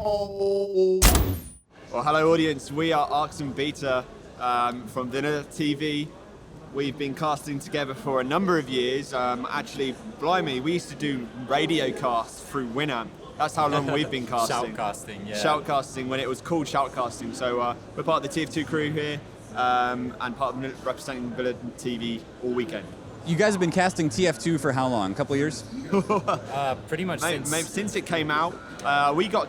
Well, hello audience, we are Arx and Beta from VanillaTV. We've been casting together for a number of years. Actually, blimey, we used to do radio casts through Winamp. That's how long we've been casting. Shoutcasting, yeah. Shoutcasting, when it was called Shoutcasting. So we're part of the TF2 crew here and part of representing VanillaTV all weekend. You guys have been casting TF2 for how long? A couple of years? Pretty much since it came out. We got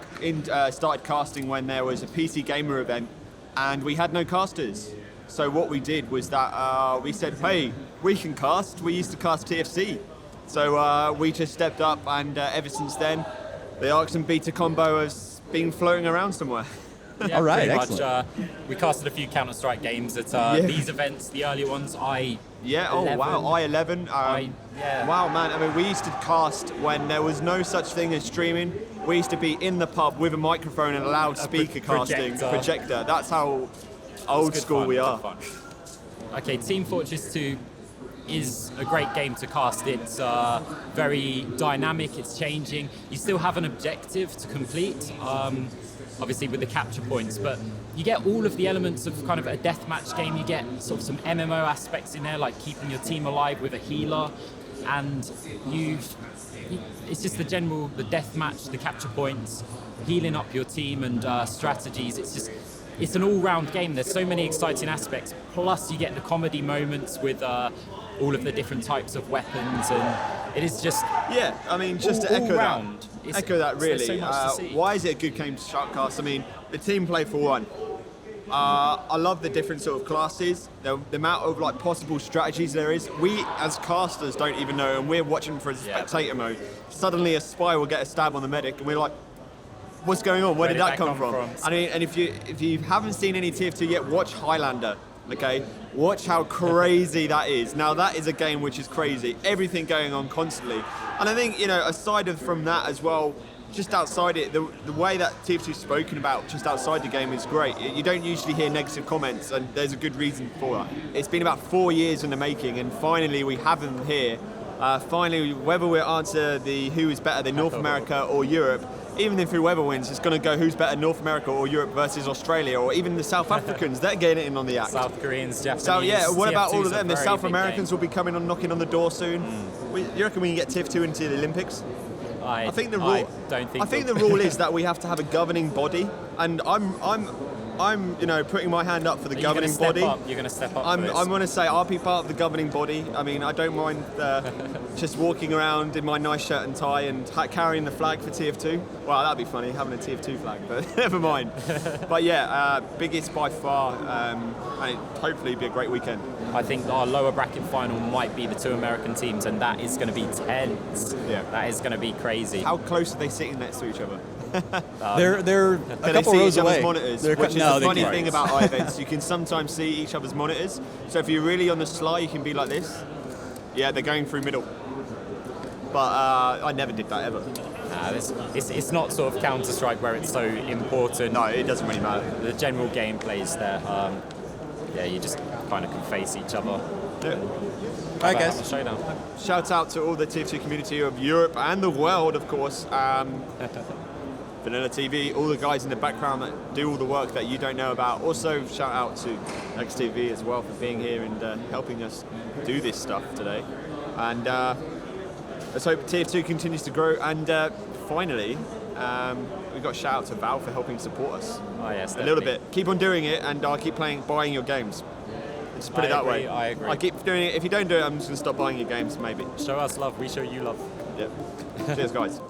started casting when there was a PC Gamer event and we had no casters. So what we did was that we said, hey, we can cast. We used to cast TFC. So we just stepped up, and ever since then, the Arx and Beta combo has been floating around somewhere. Yeah, all right, pretty excellent. Much, we casted a few Counter-Strike games at these events, the earlier ones. Yeah, oh wow, i11. Wow, man, I mean, we used to cast when there was no such thing as streaming. We used to be in the pub with a microphone and a loudspeaker casting, projector. That's how old school we are. Okay, Team Fortress 2 is a great game to cast. It's very dynamic, it's changing. You still have an objective to complete, obviously with the capture points, but you get all of the elements of kind of a deathmatch game. You get sort of some MMO aspects in there, like keeping your team alive with a healer, and it's just the deathmatch, the capture points, healing up your team and strategies. It's an all-round game. There's so many exciting aspects. Plus, you get the comedy moments with all of the different types of weapons, and it is just I mean, just to echo that really. So much to see. Why is it a good game to shoutcast? I mean, the team play for one. I love the different sort of classes, the amount of like possible strategies there is. We as casters don't even know, and we're watching for a spectator mode. Suddenly, a spy will get a stab on the medic, and we're like, what's going on? Where did that come from? I mean, and if you haven't seen any TF2 yet, watch Highlander. Okay, watch how crazy that is. Now that is a game which is crazy. Everything going on constantly, and I think aside from that as well, just outside it, the way that TF2 is spoken about just outside the game is great. You don't usually hear negative comments, and there's a good reason for that. It's been about 4 years in the making, and finally we have them here. Finally, whether we answer the who is better than North America or Europe. Even if whoever wins, it's going to go who's better, North America or Europe versus Australia, or even the South Africans. They're getting in on the act. South Koreans, Japanese. So yeah, what about all of them? The South Americans game. will be coming on, knocking on the door soon. You reckon we can get TF2 into the Olympics? I think the rule. I think the rule is that we have to have a governing body, and I'm putting my hand up for the governing body. You're going to step up. I'm going to say I'll be part of the governing body. I mean, I don't mind just walking around in my nice shirt and tie and carrying the flag for TF2. Well, that'd be funny, having a TF2 flag, but never mind. But yeah, biggest by far, and hopefully be a great weekend. I think our lower bracket final might be the two American teams, and that is going to be tense. Yeah, that is going to be crazy. How close are they sitting next to each other? They're a couple rows away. Monitors, which is the funny thing about i-events. You can sometimes see each other's monitors. So if you're really on the sly, you can be like this. Yeah, they're going through middle. But I never did that ever. It's not sort of Counter-Strike where it's so important. No, it doesn't really matter. The general gameplay is there. You just kind of can face each other. Yeah. All right, guys. Showdown. Shout out to all the TF2 community of Europe and the world, of course. VanillaTV, all the guys in the background that do all the work that you don't know about. Also, shout out to eXtv as well for being here and helping us do this stuff today. And let's hope TF2 continues to grow. And finally, we've got a shout out to Valve for helping support us. Oh yes, a little bit. Keep on doing it, and I'll keep buying your games. Just put it that way. I agree. I keep doing it. If you don't do it, I'm just going to stop buying your games, maybe. Show us love, we show you love. Yep. Cheers, guys.